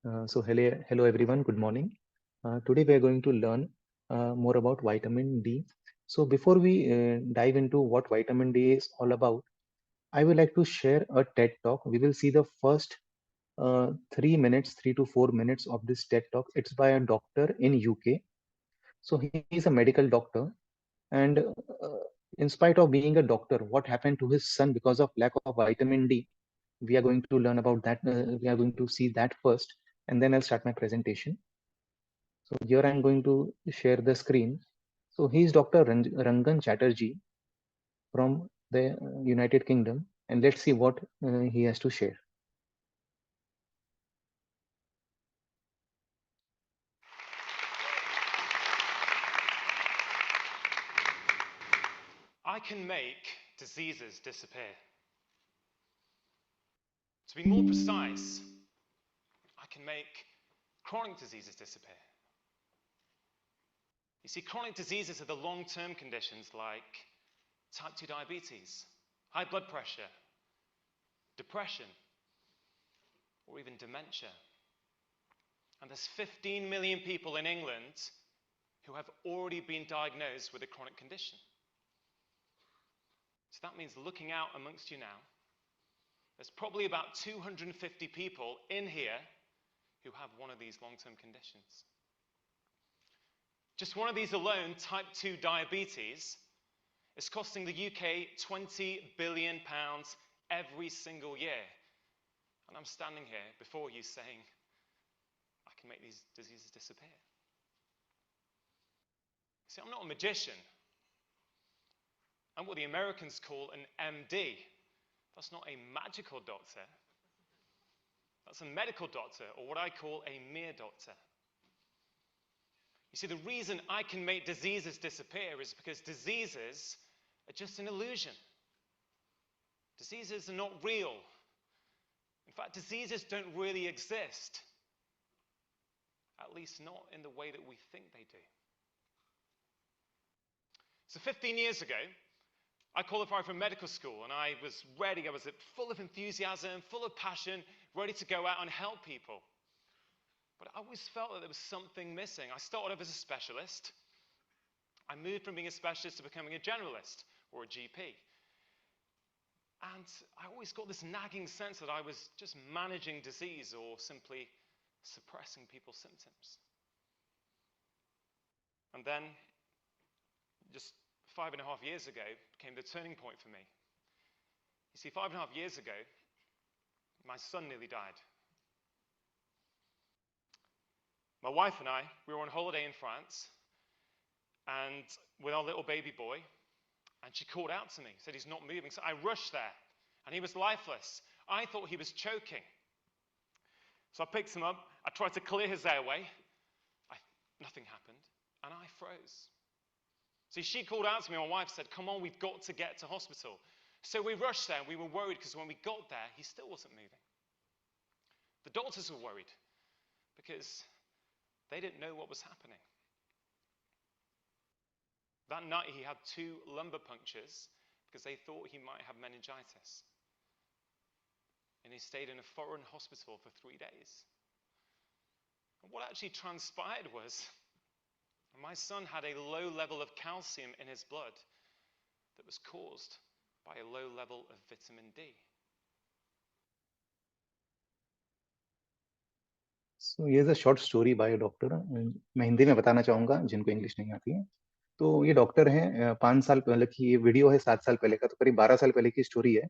Hello everyone, good morning. Today we are going to learn more about vitamin D. So before we dive into what vitamin D is all about, I would like to share a TED talk. We will see the first 3 minutes, 3 to 4 minutes of this TED talk. It's by a doctor in UK. So he is a medical doctor, and in spite of being a doctor, what happened to his son because of lack of vitamin D? We are going to learn about that. We are going to see that first, and then I'll start my presentation. So here I'm going to share the screen. So he is Dr. Rangan Chatterjee from the United Kingdom, and let's see what he has to share. I can make diseases disappear. To be more precise, I can make chronic diseases disappear. You see, chronic diseases are the long-term conditions like type 2 diabetes, high blood pressure, depression, or even dementia. And there's 15 million people in England who have already been diagnosed with a chronic condition. So that means looking out amongst you now, there's probably about 250 people in here who have one of these long-term conditions. Just one of these alone, type 2 diabetes, is costing the UK £20 billion every single year. And I'm standing here before you saying, I can make these diseases disappear. See, I'm not a magician. I'm what the Americans call an MD. That's not a magical doctor. That's a medical doctor, or what I call a mere doctor. You see, the reason I can make diseases disappear is because diseases are just an illusion. Diseases are not real. In fact, diseases don't really exist. At least not in the way that we think they do. So 15 years ago, I qualified for medical school and I was ready. I was full of enthusiasm, full of passion, ready to go out and help people. But I always felt that there was something missing. I started off as a specialist. I moved from being a specialist to becoming a generalist or a GP. And I always got this nagging sense that I was just managing disease or simply suppressing people's symptoms. And then, just 5.5 years ago, came the turning point for me. You see, 5.5 years ago, my son nearly died. My wife and I, we were on holiday in France, and with our little baby boy, and she called out to me, said he's not moving. So I rushed there, and he was lifeless. I thought he was choking. So I picked him up, I tried to clear his airway. Nothing happened, and I froze. See, she called out to me, my wife said, come on, we've got to get to hospital. So we rushed there, and we were worried because when we got there, he still wasn't moving. The doctors were worried because they didn't know what was happening. That night, he had 2 lumbar punctures because they thought he might have meningitis. And he stayed in a foreign hospital for 3 days. And what actually transpired was my son had a low level of calcium in his blood that was caused by a low level of vitamin D. So here's a short story by a doctor. मैं हिंदी में बताना चाहूँगा जिनको English नहीं आती है. तो ये डॉक्टर हैं. 5 साल पहले की ये वीडियो है, 7 साल पहले का, तो करीब 12 साल पहले की स्टोरी है.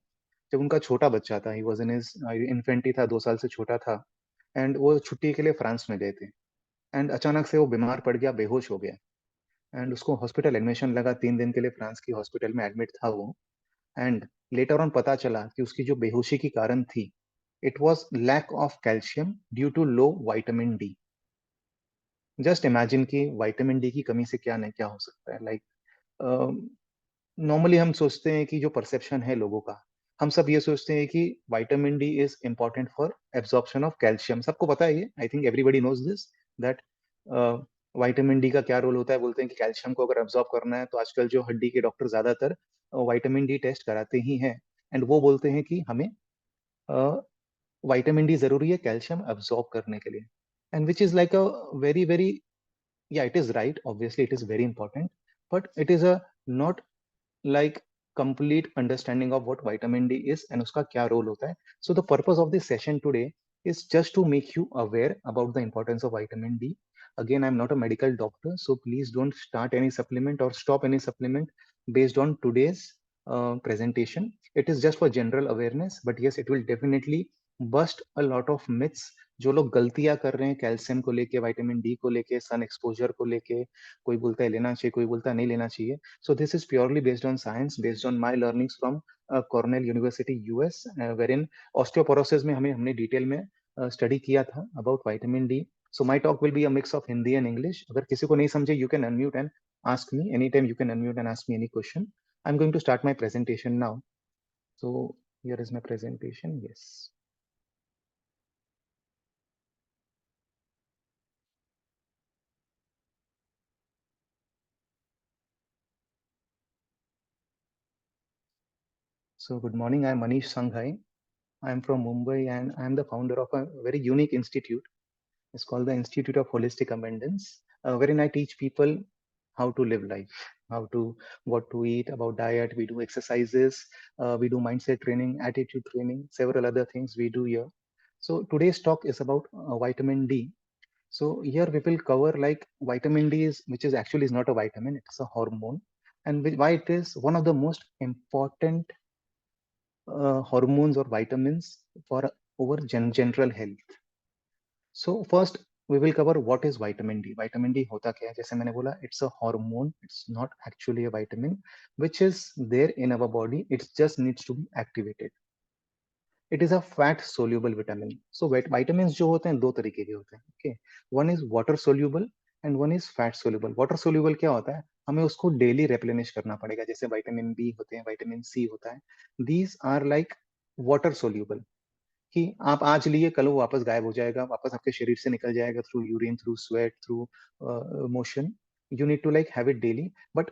जब उनका छोटा बच्चा था, he was in his infant ही था, 2 साल से छोटा था, एंड वो छुट्टी के लिए फ्रांस में गए थे. एंड अचानक से वो बीमार पड़ गया, बेहोश हो गया, एंड उसको हॉस्पिटल एडमिशन लगा. 3 दिन के लिए फ्रांस की हॉस्पिटल में एडमिट था वो. एंड लेटर ऑन पता चला कि उसकी जो बेहोशी की कारण थी, it was lack of calcium due to low vitamin D. Just imagine कि वाइटामिन डी की कमी से क्या नहीं क्या हो सकता है. लाइक नॉर्मली हम सोचते हैं कि जो परसेप्शन है लोगों का, हम सब ये सोचते हैं कि vitamin D is important for absorption of calcium. सबको पता है ये, I think everybody knows this, that vitamin D का क्या रोल होता है. बोलते हैं कि कैल्शियम को अगर एब्जॉर्ब करना है तो आजकल जो हड्डी के डॉक्टर ज्यादातर विटामिन डी टेस्ट कराते ही हैं, एंड वो बोलते हैं कि हमें विटामिन डी जरूरी है कैल्शियम अब्सॉर्ब करने के लिए, and which is like a very very, yeah, it is right, obviously it is very important, but it is a not like complete understanding of what vitamin D is and uska kya role hota hai. So the purpose of this session today is just to make you aware about the importance of vitamin D. Again, I'm not a medical doctor, so please don't start any supplement or stop any supplement based on today's presentation. It is just for general awareness, but yes, it will definitely bust a lot of myths. जो लोग गलतियां कर रहे हैं calcium को लेके, vitamin D को लेके, सन एक्सपोजर को लेके, कोई बोलता है लेना चाहिए, कोई बोलता है नहीं लेना चाहिए. So this is purely based on science, based on my learnings from Cornell University US, wherein osteoporosis में हमने डिटेल में स्टडी किया था about vitamin D. So my talk will be a mix of Hindi and English. अगर किसी को नहीं समझे, you can unmute and ask me anytime. You can unmute and ask me any question. I'm going to start my presentation now. So here is my presentation. Yes. So good morning. I'm Manish Sanghai. I'm from Mumbai and I'm the founder of a very unique institute. It's called the Institute of Holistic Abundance, wherein I teach people how to live life, how to what to eat, about diet. We do exercises, we do mindset training, attitude training, several other things we do here. So today's talk is about vitamin D. So here we will cover like vitamin D is, which is actually is not a vitamin, it's a hormone, and why it is one of the most important hormones or vitamins for over general health. So first we will cover what is vitamin D. Vitamin D होता क्या है? जैसे मैंने बोला, it's a hormone. It's not actually a vitamin, which is there in our body. It just needs to be activated. It is a fat soluble vitamin. So vitamins जो होते हैं दो तरीके के होते हैं. Okay, one is water soluble and one is fat soluble. Water soluble क्या होता है? हमें उसको डेली replenish करना पड़ेगा. जैसे विटामिन बी होते हैं, विटामिन सी होता है. These are like water soluble. कि आप आज लिए कल वो वापस गायब हो जाएगा, वापस आपके शरीर से निकल जाएगा through urine, through sweat, through motion. You need to like have it daily. But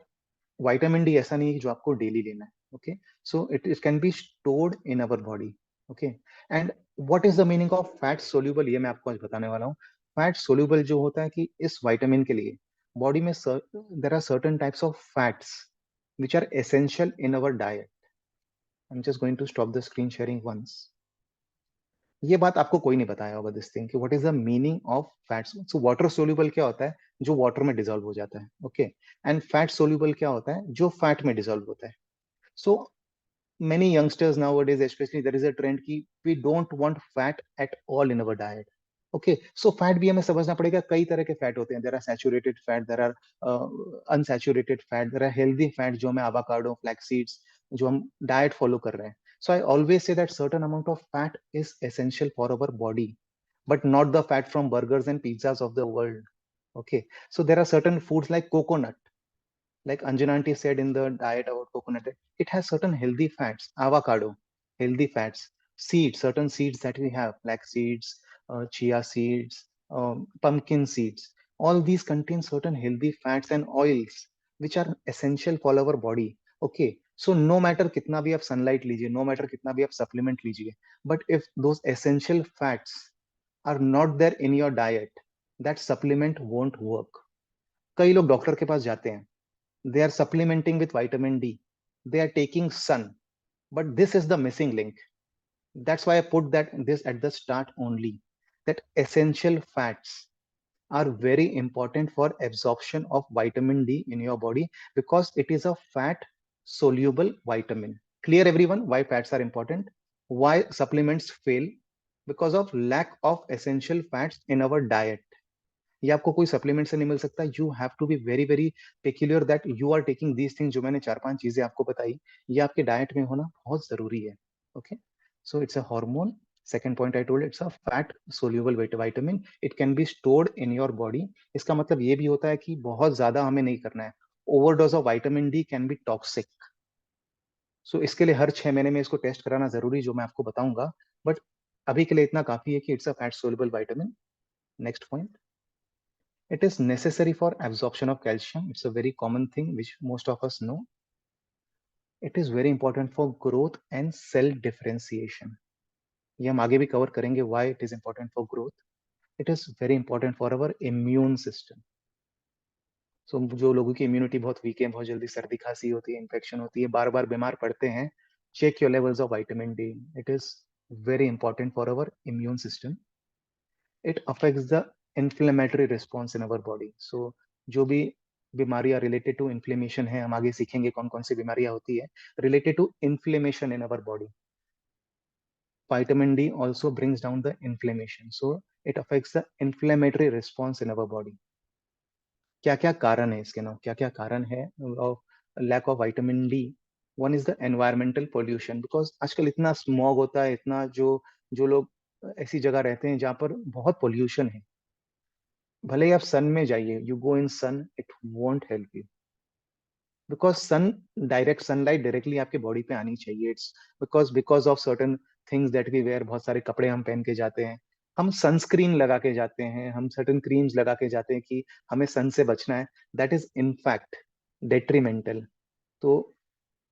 vitamin D ऐसा नहीं है जो आपको डेली लेना है. Okay, so it can be stored in our body. Okay, and what is the meaning of fat soluble, ये मैं आपको आज बताने वाला हूँ. फैट सोल्यूबल जो होता है कि इस विटामिन के लिए बॉडी में there are certain types of fats which are essential in our diet. I'm just going to stop the screen sharing once. ये बात आपको कोई नहीं बताया होगा दिस थिंग कि what is the meaning of fats. So water soluble क्या होता है? जो वाटर में डिसॉल्व हो जाता है. ओके, एंड फैट सोल्यूबल क्या होता है? जो फैट में डिसॉल्व होता है. सो many youngsters nowadays especially there is a trend ki we don't want fat at all in our diet. Okay, so fat भी हमें समझना पड़ेगा. कई तरह के फैट होते हैं. there are saturated fat, there are unsaturated fat, there are healthy fat जो हमें avocado, flax seeds जो हम डाइट फॉलो कर रहे हैं. So I always say that certain amount of fat is essential for our body, but not the fat from burgers and pizzas of the world. Okay, so there are certain foods like coconut, like Anjana aunty said in the diet about coconut, it has certain healthy fats. Avocado, healthy fats. Seeds, certain seeds that we have, flax seeds, chia seeds, pumpkin seeds. All these contain certain healthy fats and oils which are essential for our body. Okay, so no matter कितना भी आप sunlight लीजिए, no matter कितना भी आप supplement लीजिए, but if those essential fats are not there in your diet, that supplement won't work. कई लोग डॉक्टर के पास जाते हैं, they are supplementing with vitamin D, they are taking sun, but this is the missing link. That's why I put that this at the start only, that essential fats are very important for absorption of vitamin D in your body because it is a fat soluble vitamin. Clear everyone why fats are important, why supplements fail? Because of lack of essential fats in our diet. ये आपको कोई supplement से नहीं मिल सकता. You have to be very very peculiar that you are taking these things. जो मैंने 4-5 चीजें आपको बताई, ये आपके डाइट में होना बहुत जरूरी है. Okay, so it's a hormone. Second point I told, it's a fat soluble vitamin. It can be stored in your body. इसका मतलब ये भी होता है कि बहुत ज्यादा हमें नहीं करना है. Overdose of vitamin D can be toxic. So इसके लिए हर 6 महीने में इसको टेस्ट कराना जरूरी, जो मैं आपको बताऊंगा. बट अभी के लिए इतना काफी है कि it's a fat soluble vitamin. Next point, it is necessary for absorption of calcium. It's a very common thing which most of us know. It is very important for growth and cell differentiation. ये हम आगे भी cover करेंगे, why it is important for growth. It is very important for our immune system. So जो लोगों की immunity बहुत week है, बहुत जल्दी सर्दी खांसी होती है, इन्फेक्शन होती है, बार बार बीमार पड़ते हैं, check your levels of vitamin D. It is very important for our immune system. It affects the inflammatory response in our body. So जो भी बीमारियां रिलेटेड टू इन्फ्लेमेशन है, हम आगे सीखेंगे कौन कौन सी बीमारियां होती है related to inflammation in our body. Vitamin D also brings down the inflammation, so it affects the inflammatory response in our body. क्या क्या कारण है इसके ना, क्या क्या कारण है lack of vitamin D? One is the environmental pollution, because आजकल इतना स्मॉग होता है, इतना जो जो लोग ऐसी जगह रहते हैं जहाँ पर बहुत पोल्यूशन है, भले ही आप सन में जाइए, you go in sun, it won't help you, because sun direct sunlight directly आपके बॉडी पे आनी चाहिए। It's because of certain things that we wear, बहुत सारे कपड़े हम पहन के जाते हैं, हम सनस्क्रीन लगा के जाते हैं, हम सर्टन क्रीम्स लगा के जाते हैं कि हमें सन से बचना है, दैट इज इनफैक्ट डेट्रीमेंटल। तो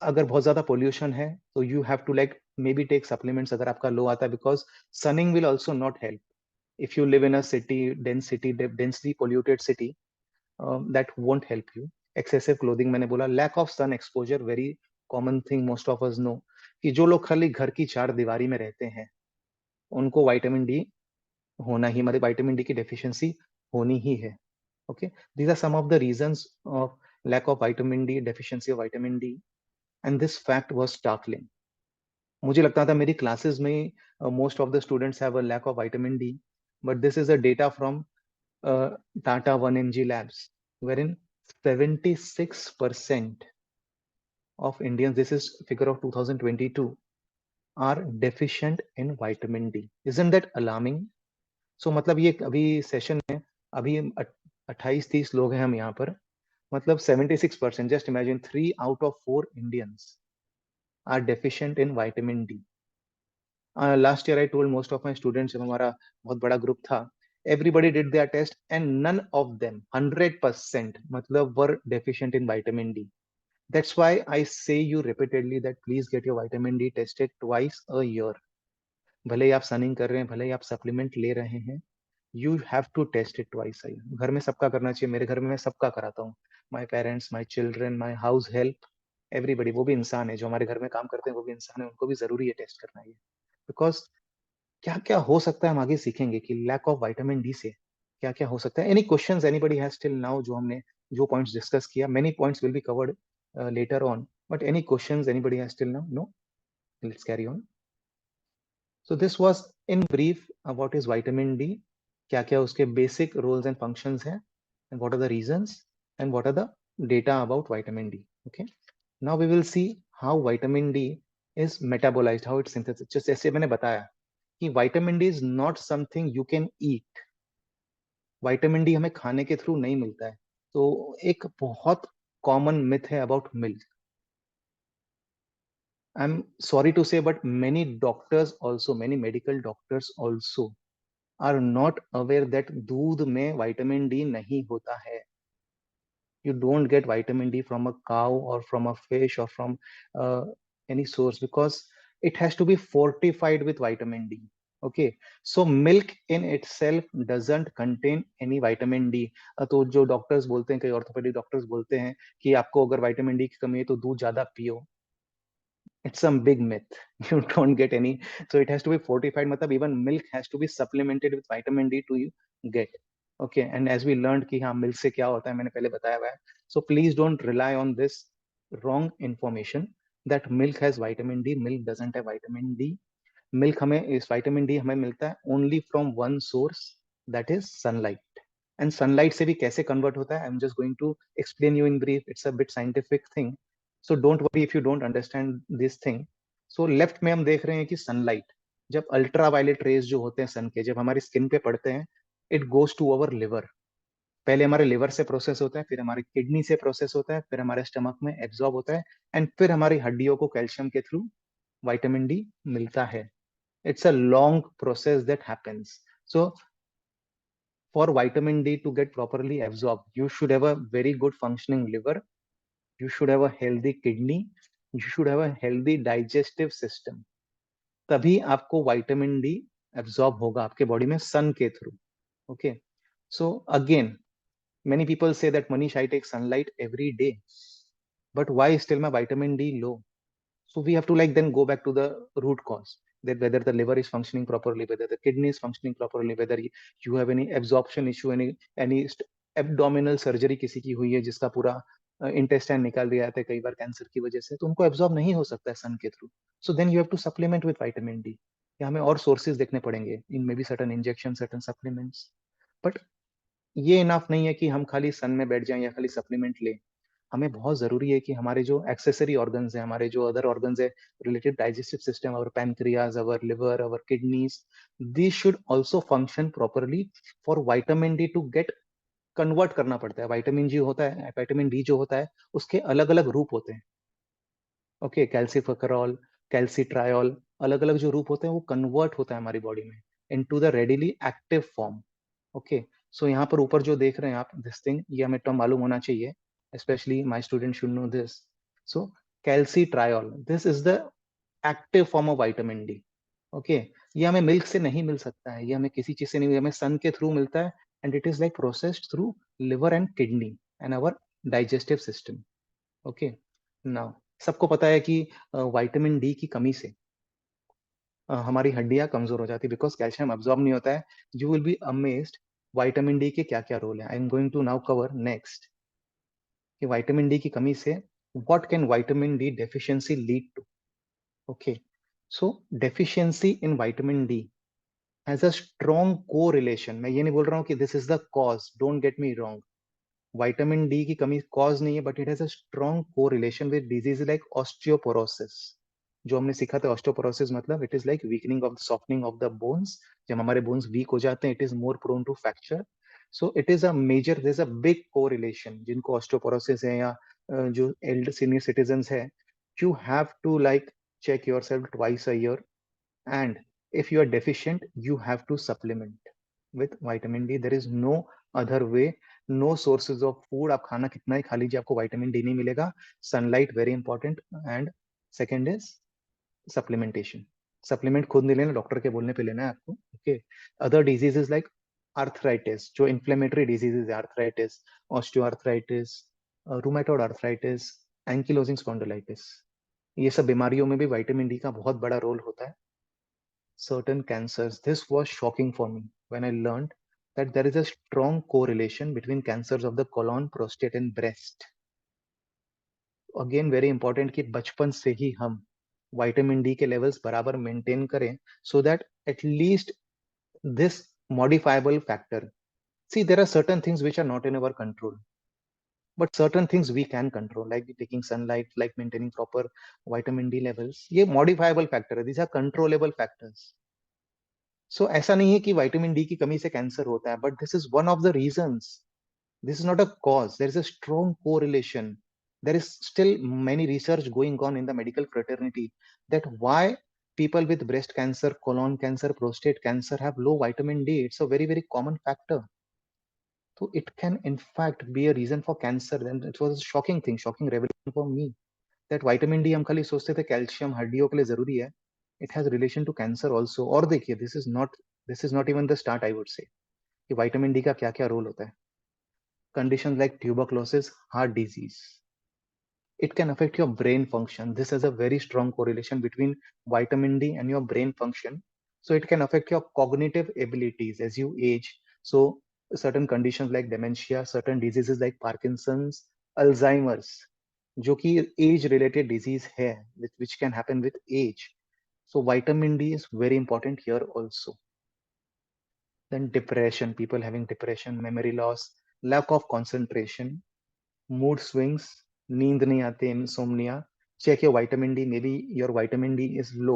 अगर बहुत ज्यादा पोल्यूशन है तो you have to like maybe take supplements अगर आपका लो आता है, because sunning will also not help if you live in a city densely polluted city, that won't help you. Excessive clothing मैंने बोला, lack of sun exposure, very common thing most of us know, कि जो लोग खाली घर की चार दीवारी में रहते हैं उनको विटामिन डी होना ही, मतलब विटामिन डी की डेफिशिएंसी होनी ही है। Okay, these are some of the reasons of lack of vitamin D, deficiency of vitamin D, and this fact was startling. मुझे लगता था मेरी क्लासेस में most of the students have a lack of vitamin D, but this is a data from Tata 1mg Labs, wherein 76% of Indians, this is figure of 2022, are deficient in vitamin D. Isn't that alarming? So मतलब ये अभी session में अभी 28-30 लोग हैं हम यहाँ पर, मतलब 76%, just imagine 3 out of 4 Indians are deficient in vitamin D. Last year I told most of my students, जब हमारा बहुत बड़ा ग्रुप था, everybody did their test and none of them 100% मतलब were deficient in vitamin D. That's why I say you repeatedly that please get your vitamin D tested twice a year. भले ही आप सनिंग कर रहे हैं, भले ही आप सप्लीमेंट ले रहे हैं, you have to test it twice a year. घर में सबका करना चाहिए, मेरे घर में मैं सबका कराता हूँ, my parents, my children, my house help, everybody. वो भी इंसान है, जो हमारे घर में काम करते हैं वो भी इंसान है, उनको भी जरूरी है टेस्ट करना ये, बिकॉज क्या क्या हो सकता है हम आगे सीखेंगे कि लैक ऑफ विटामिन डी से क्या क्या हो सकता है। Any questions anybody has till now, जो हमने जो पॉइंट्स डिस्कस किया, many points will be covered later on, but any questions anybody has till now? No? Let's carry on. So this was in brief about is vitamin D, क्या क्या उसके basic roles and functions हैं, and what are the reasons, and what are the data about vitamin D. Okay, now we will see how vitamin D is metabolised, how it synthesis. जैसे मैंने बताया कि vitamin D is not something you can eat, vitamin D हमें खाने के through नहीं मिलता है। तो एक बहुत कॉमन मिथ है about milk. I am sorry to say, but many doctors also, many medical doctors also are not aware that दूध में विटामिन डी नहीं होता है। You don't get vitamin D from a cow or from a fish or from any source, because it has to be fortified with vitamin D. Okay, so milk in itself doesn't contain any vitamin D. तो जो doctors बोलते हैं, कई orthopaedic doctors बोलते हैं कि आपको अगर विटामिन डी की कमी है तो दूध ज्यादा पियो, it's some big myth. You don't get any, so it has to be fortified, matlab even milk has to be supplemented with vitamin D to you get. Okay, and as we learned कि हाँ milk से क्या होता है, मैंने पहले बताया हुआ है, so please don't rely on this wrong information that milk has vitamin D. Milk doesn't have vitamin D. Milk हमें, इस vitamin D हमें मिलता है only from one source, that is sunlight. And sunlight से भी कैसे convert होता है, I'm just going to explain you in brief. It's a bit scientific thing, so don't worry if you don't understand this thing. So left में हम देख रहे हैं कि sunlight, जब अल्ट्रावायलेट रेज जो होते हैं सन के, जब हमारी स्किन पे पड़ते हैं, it goes to our liver. पहले हमारे लिवर से प्रोसेस होता है, फिर हमारी किडनी से प्रोसेस होता है, फिर हमारे स्टमक में एब्जॉर्ब होता है, एंड फिर हमारी हड्डियों को कैल्शियम के थ्रू विटामिन डी मिलता है। It's a long process that happens. So for vitamin D to get properly absorbed, you should have a very good functioning liver, you should have a healthy kidney, you should have a healthy digestive system. तभी आपको vitamin D absorb होगा आपके body में सन के through. Okay, so again many people say that Manish, I take sunlight every day, but why still my vitamin D low? So we have to like then go back to the root cause, that whether the liver is functioning properly, whether the kidney is functioning properly, whether you have any absorption issue, any abdominal surgery किसी की हुई है जिसका पूरा intestine निकाल दिया जाता है कई बार कैंसर की वजह से, तो उनको एब्जॉर्ब नहीं हो सकता है सन के through. So then you have to supplement with vitamin D, या हमें और सोर्सेज देखने पड़ेंगे, इन may be certain injection, certain supplements. But ये इनफ नहीं है कि हम खाली सन में बैठ जाएं या खाली सप्लीमेंट लें. हमें बहुत जरूरी है कि हमारे जो एक्सेसरी ऑर्गन्स हैं, हमारे जो अदर ऑर्गन्स है related digestive system, our pancreas, our liver, our kidneys, this should also function properly for vitamin D to get convert करना पड़ता है. विटामिन जी होता है, विटामिन डी जो होता है उसके अलग अलग रूप होते हैं. ओके, कैल्सिफेरॉल, कैल्सिट्रायोल, अलग अलग जो रूप होते हैं वो कन्वर्ट होता है हमारी बॉडी में into the readily active form. Okay, so यहाँ पर ऊपर जो देख रहे हैं आप, दिस थिंग, ये हमें टर्म मालूम होना चाहिए, especially my students should know this. So calcitriol, this is the active form of vitamin D. Okay, ये हमें मिल्क से नहीं मिल सकता है, ये हमें किसी चीज से नहीं, हमें सन के थ्रू मिलता है, and it is like processed through liver and kidney and our digestive system. Okay, now सबको पता है कि विटामिन डी की कमी से हमारी हड्डियां कमजोर हो जाती है, बिकॉज कैल्शियम अब्सॉर्ब नहीं होता है. You will be amazed vitamin D के क्या क्या रोल है. I am going to now cover next कि विटामिन डी की कमी से what can vitamin D deficiency lead to. Okay, so deficiency in vitamin D has a strong correlation. मैं ये नहीं बोल रहा हूँ कि this is the cause, don't get me wrong. Vitamin D की कमी कॉज नहीं है, but it has a strong correlation with disease like osteoporosis. जो हमने सीखा था, ऑस्टियोपोरोसिस मतलब it is like weakening of softening of the bones. जब हमारे बोन्स वीक हो जाते हैं, it is more prone to fracture. So it is a major, there is a big correlation. जिनको ऑस्टियोपोरोसिस है या जो एल्डर सीनियर सिटीजन्स है, you have to like check yourself twice a year, and if you are deficient you have to supplement with vitamin D. There is no other way, no sources of food. आप खाना कितना ही खा लीजिए, आपको vitamin D नहीं मिलेगा. Sunlight very important, and second is supplementation. Supplement खुद नहीं लेना, डॉक्टर के बोलने पे लेना है आपको. Okay, other diseases like arthritis, जो इन्फ्लेमेटरी डिजीजेस है, arthritis, osteoarthritis, rheumatoid arthritis, ankylosing spondylitis, ये सब बीमारियों में भी विटामिन डी का बहुत बड़ा रोल होता है. Certain cancers, this was shocking for me when I learned that there is a strong correlation between cancers of the colon, prostate and breast. Again very important कि बचपन से ही हम विटामिन डी के लेवल्स बराबर maintain करें, so that at least this modifiable factor, see there are certain things which are not in our control, but certain things we can control, like taking sunlight, like maintaining proper vitamin D levels. ये modifiable factor है, these are controllable factors. सो ऐसा नहीं है कि vitamin D की कमी से cancer होता है, but this is one of the reasons. This is not a cause. There is a strong correlation. There is still many research going on in the medical fraternity that why people with breast cancer, colon cancer, prostate cancer have low vitamin D. It's a very very common factor. So it can in fact be a reason for cancer. And it was a shocking thing, shocking revelation for me, that vitamin D हम खाली सोचते थे calcium हड्डियों के लिए जरूरी है. It has relation to cancer also. और देखिए, this is not even the start, I would say, कि विटामिन डी का क्या क्या रोल होता है. Condition like tuberculosis, heart disease, it can affect your brain function. This has a very strong correlation between vitamin D and your brain function. So it can affect your cognitive abilities as you age. So certain conditions like dementia, certain diseases like Parkinson's, Alzheimer's, जो कि age related disease है, which can happen with age. So vitamin D is very important here also. Then depression, people having depression, memory loss, lack of concentration, mood swings, नींद नहीं आती, insomnia. Check your vitamin D. Maybe your vitamin D is low.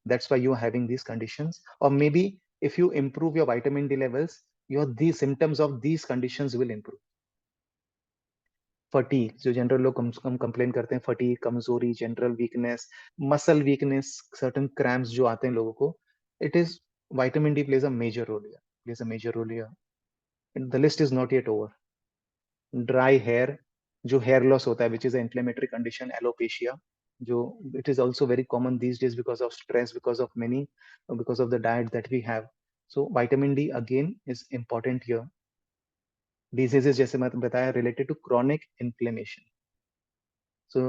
That's why you're having these conditions. Or maybe if you improve your vitamin D levels, these symptoms of these conditions will improve. Fatigue, जो general लोग कम complain करते हैं, fatigue, कमजोरी, general weakness, muscle weakness, certain cramps जो आते हैं लोगों को, it is vitamin D plays a major role here, plays a major role here. The list is not yet over. Dry hair, जो हेयर लॉस होता है, which is a inflammatory condition, alopecia. जो it is also very common these days because of stress, because of the diet that we have. So vitamin D again is important here. Diseases जैसे मैं बताया related to chronic inflammation. So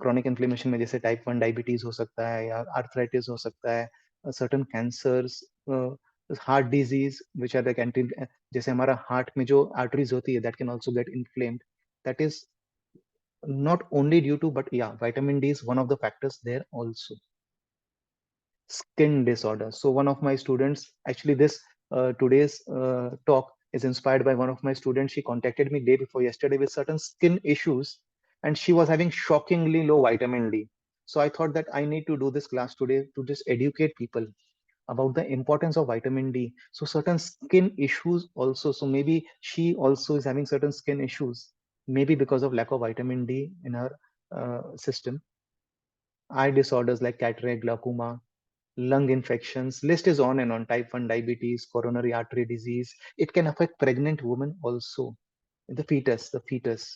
chronic inflammation में जैसे type 1 diabetes हो सकता है या arthritis हो सकता है, certain cancers, heart disease which are like anti, जैसे हमारा हार्ट में जो आर्टरीज होती है that can also get inflamed, that is not only due to, but yeah, vitamin D is one of the factors there also. Skin disorders. So one of my students, actually this today's talk is inspired by one of my students. She contacted me day before yesterday with certain skin issues, and she was having shockingly low vitamin D. So I thought that I need to do this class today to just educate people about the importance of vitamin D. So certain skin issues also. So maybe she also is having certain skin issues, maybe because of lack of vitamin D in her system. Eye disorders like cataract, glaucoma, lung infections, list is on and on. Type 1 diabetes, coronary artery disease. It can affect pregnant women also. The fetus.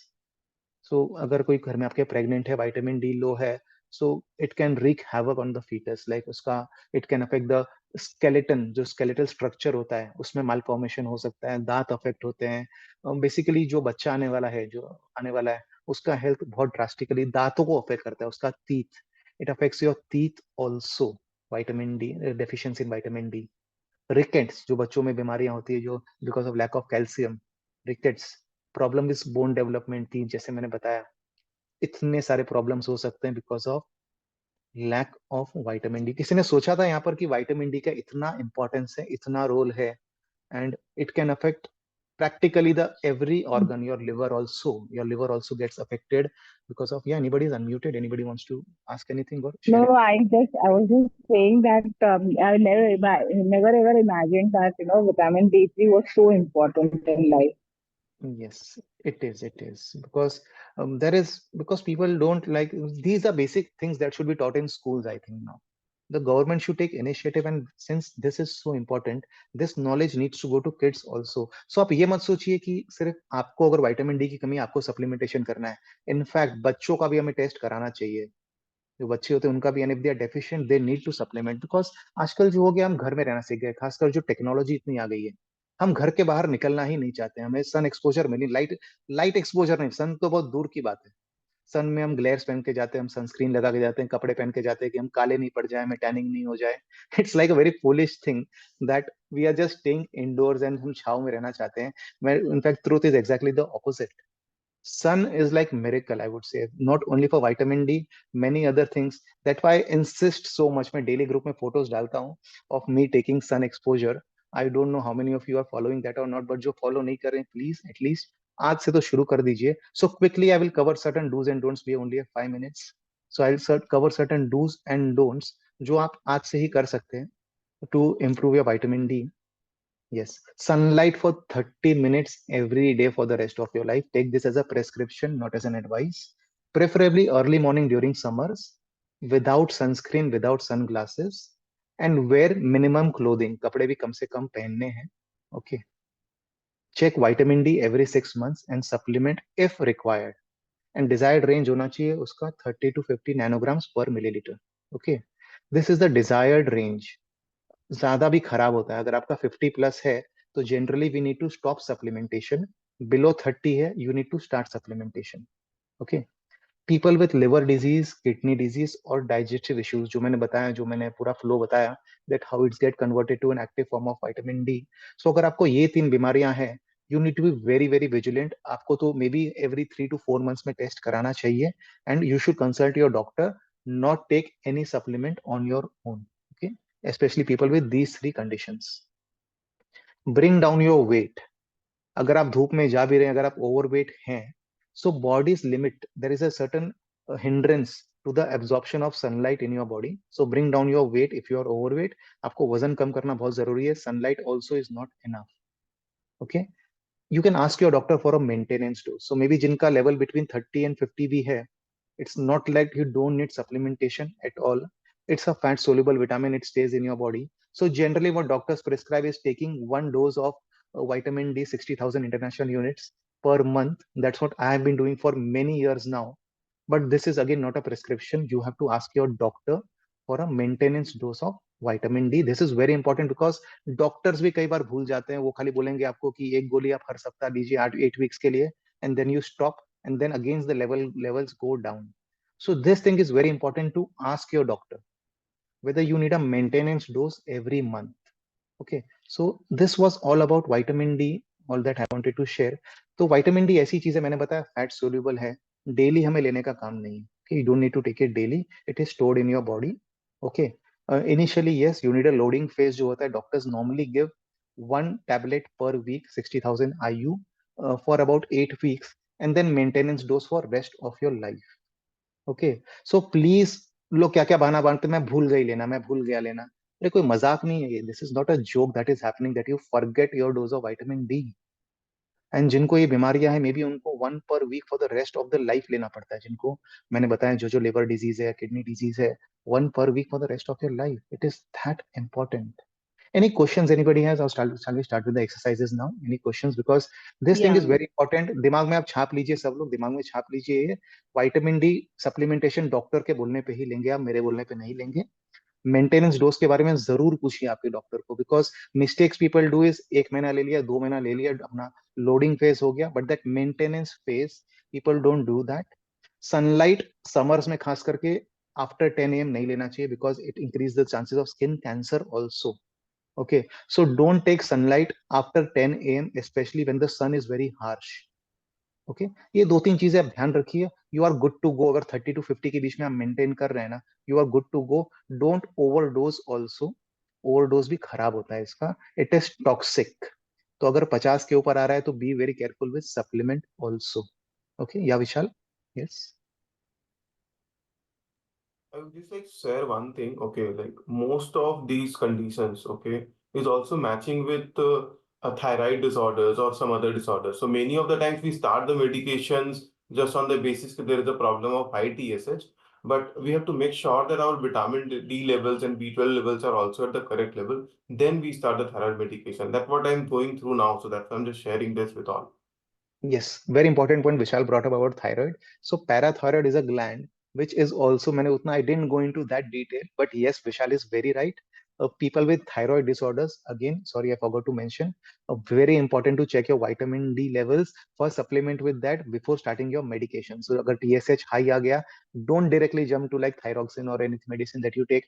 So अगर कोई घर में आपके pregnant है, vitamin D लो है, so it can wreak havoc on the fetus. Like उसका it can affect the skeleton, जो skeletal structure होता है उसमें malformation हो सकता है, दांत अफेक्ट होते हैं। बेसिकली जो बच्चा आने वाला है उसका हेल्थ बहुत ड्रास्टिकली दांतों को अफेक्ट करता है, उसका teeth, it affects your teeth also. Vitamin D deficiency in vitamin D. Rickets, जो बच्चों में बीमारियां होती है जो because of lack of calcium, rickets. Problem is bone development की, जैसे मैंने बताया इतने सारे प्रॉब्लम्स हो सकते हैं because of lack of vitamin D. किसी ने सोचा था यहाँ पर कि विटामिन डी का इतना इंपॉर्टेंस है, इतना रोल है, and it can affect practically the every organ. Your liver also gets affected because of, yeah, anybody is unmuted, anybody wants to ask anything or share No, it? I was just saying that I never ever imagined that vitamin D3 was so important in life. Yes, it is because because people don't like, these are basic things that should be taught in schools, I think. Now the government should take initiative, and since this is so important, this knowledge needs to go to kids also. So आप ये मत सोचिए कि सिर्फ आपको अगर vitamin D की कमी है, आपको सप्लीमेंटेशन करना है। इनफैक्ट बच्चों का भी हमें टेस्ट कराना चाहिए, जो बच्चे होते हैं उनका भी, and if they are deficient they need to supplement. Because आजकल जो हो गया, हम घर में रहना सीख गए, खासकर जो टेक्नोलॉजी इतनी आ गई है, हम घर के बाहर निकलना ही नहीं चाहते। हमें सन एक्सपोजर मिली, लाइट लाइट एक्सपोजर नहीं, सन तो बहुत दूर की बात है। सन में हम ग्लेयर्स पहन के जाते हैं, हम सनस्क्रीन लगा के जाते हैं, कपड़े पहन के जाते हैं कि हम काले नहीं पड़ जाए, हमें टैनिंग नहीं हो जाए। It's like a very foolish thing that we are just staying indoors and हम छाव में रहना चाहते हैं। In fact truth is exactly the opposite. Sun is like miracle, I would say, not only for vitamin D, many other things. That's why I insist so much. मैं daily group में photos डालता हूँ of me taking sun exposure. I don't know how many of you are following that or not, but जो follow नहीं कर रहे हैं, please at least आज से तो शुरू कर दीजिए। So quickly I will cover certain do's and don'ts. We only have 5 minutes, so I'll cover certain do's and don'ts जो आप आज से ही कर सकते हैं to improve your vitamin D. Yes, sunlight for 30 minutes every day for the rest of your life. Take this as a prescription, not as an advice. Preferably early morning during summers, without sunscreen, without sunglasses, and wear minimum clothing. कपड़े भी कम से कम पहनने हैं. Okay. Check vitamin D every 6 months and supplement if required. And desired range होना चाहिए उसका 30 to 50 nanograms per milliliter. Okay. This is the desired range. ज्यादा भी खराब होता है। अगर आपका 50 प्लस है तो generally we need to stop supplementation. Below 30 है, you need to start supplementation. Okay. People with liver disease, kidney disease और डाइजेस्टिव इश्यूज, जो मैंने बताया, जो मैंने पूरा फ्लो बताया, that how it's get converted to an active form of vitamin D. So अगर आपको ये 3 बीमारियां हैं, you need to be very very vigilant. आपको तो maybe every 3 to 4 months में टेस्ट कराना चाहिए, and you should consult your doctor, not take any supplement on your own. Okay, especially people with these 3 conditions. Bring down your weight. अगर आप धूप में जा भी रहे हैं, अगर आप ओवरवेट हैं, so body's limit, there is a certain hindrance to the absorption of sunlight in your body. So bring down your weight if you are overweight. आपको वजन कम करना बहुत जरूरी है. Sunlight also is not enough. Okay, you can ask your doctor for a maintenance dose. So maybe जिनका level between 30 and 50 भी है, it's not like you don't need supplementation at all. It's a fat soluble vitamin, it stays in your body. So generally what doctors prescribe is taking one dose of vitamin D, 60,000 international units per month. That's what I have been doing for many years now. but this is again not a prescription. You have to ask your doctor for a maintenance dose of vitamin D. This is very important because doctors भी कई बार भूल जाते हैं. वो खाली बोलेंगे आपको कि एक गोली आप हर सप्ताह लीजिए 8 वीक्स के लिए, and then you stop, and then again the levels go down. So this thing is very important to ask your doctor whether you need a maintenance dose every month. Okay, so this was all about vitamin D, all that I wanted to share. तो vitamin D ऐसी चीज है, मैंने बताया fat soluble है, daily हमें लेने का काम नहीं है. Okay, you don't need to take it daily. It is stored in your body. Okay, initially yes, you need a loading phase जो होता है. Doctors normally give 1 tablet per week, 60,000 IU, for about 8 weeks, and then maintenance dose for rest of your life. Okay, so please, लोग क्या क्या बहाना बांधते, मैं भूल गई लेना, मैं भूल गया लेना. अरे कोई मजाक नहीं है ये. This is not a joke that is happening, that you forget your dose of vitamin D. And जिनको ये बीमारियां हैं, मे बी उनको 1 per week for the rest of the life लेना पड़ता है. जिनको मैंने बताया जो लिवर डिजीज है, किडनी डिजीज है, 1 per week for the rest of your life. It is that important. Any questions anybody has, or shall we start with the exercises now? Any questions? Because this thing is very important. दिमाग में आप छाप लीजिए, सब लोग दिमाग में छाप लीजिए. विटामिन डी सप्लीमेंटेशन डॉक्टर के बोलने पे ही लेंगे आप, मेरे बोलने पे नहीं लेंगे. मेंटेनेंस डोज के बारे में जरूर पूछिए आपके डॉक्टर को, because mistakes people do is 1 महीना ले लिया, 2 महीना ले लिया, अपना लोडिंग फेज हो गया, but that maintenance phase people don't do that. Sunlight summers में खास करके आफ्टर 10 AM नहीं लेना चाहिए, because it increase the chances of skin cancer also. Okay, so don't take sunlight after 10 AM, especially when the sun is very harsh. Okay, ये 2-3 चीजें आप ध्यान रखिए. You are good to go. अगर 30 to 50 के बीच में आप मेंटेन कर रहे हैं ना, you are good to go. Don't overdose also. Overdose भी खराब होता है इसका. It is toxic. तो अगर 50 के ऊपर आ रहा है तो be very careful with supplement also. Okay, या विशाल? Yes. I would just like to share one thing. Okay, like most of these conditions, okay, is also matching with thyroid disorders or some other disorders. So many of the times we start the medications just on the basis that there is a problem of high TSH, but we have to make sure that our vitamin D levels and B12 levels are also at the correct level. Then we start the thyroid medication. That's what I'm going through now. So that's why I'm just sharing this with all. Yes, very important point Vishal brought up about thyroid. So parathyroid is a gland which is also, I didn't go into that detail, but yes, Vishal is very right. People with thyroid disorders, again, sorry, I forgot to mention, very important to check your vitamin D levels. First, supplement with that before starting your medication. So, agar TSH high aa gaya, don't directly jump to like thyroxine or any medicine that you take.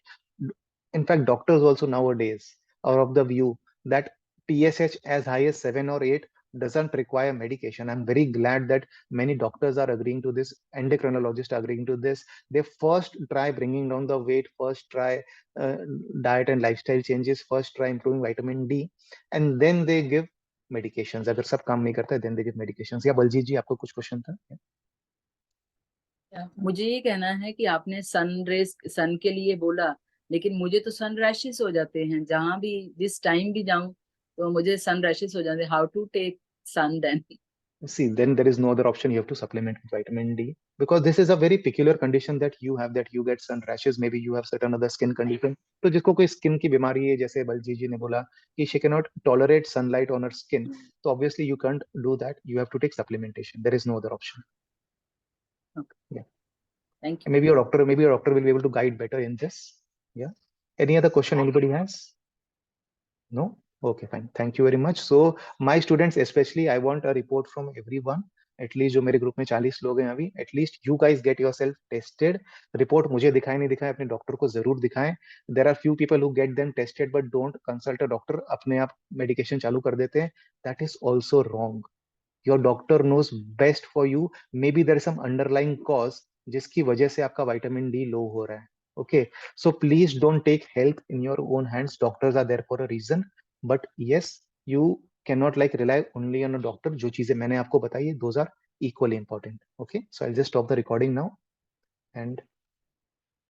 In fact, doctors also nowadays are of the view that TSH as high as 7 or 8 doesn't require medication. I'm very glad that many doctors are agreeing to this, endocrinologists are agreeing to this. They first try bringing down the weight, first try diet and lifestyle changes, first try improving vitamin D, and then they give medications. अगर सब काम नहीं करता है, then they give medications. या बलजीत जी, आपको कुछ question था? मुझे ये कहना है कि आपने सन के लिए बोला, लेकिन मुझे तो सन रैशेस हो जाते हैं जहां भी, जिस टाइम भी जाऊं तो मुझे सन रैशेस हो जाते हैं. How to take sun then? See, then there is no other option. You have to supplement with vitamin D, because this is a very peculiar condition that you have, that you get sun rashes. Maybe you have certain other skin condition. तो जिसको कोई skin की बीमारी है, जैसे बलजीत जी ने बोला कि she cannot tolerate sunlight on her skin, तो obviously you can't do that. You have to take supplementation. There is no other option. Okay. Yeah. Thank you. Maybe your doctor will be able to guide better in this. Yeah. Any other question anybody has? No? Okay, fine. Thank you very much. So my students, especially, I want a report from everyone. At least जो मेरे group में 40 लोग हैं अभी, at least you guys get yourself tested. Report मुझे दिखाए नहीं दिखाए, अपने डॉक्टर को जरूर दिखाएं. There are few people who get them tested but don't consult a doctor. अपने आप मेडिकेशन चालू कर देते हैं. That is also wrong. Your doctor knows best for you. Maybe there is some underlying cause जिसकी वजह से आपका विटामिन डी लो हो रहा है. Okay, so please don't take health in your own hands. Doctors are there for a reason. But yes, you cannot like rely only on a doctor. जो चीजें मैंने आपको बताई, those are equally important. Okay, so I'll just stop the recording now and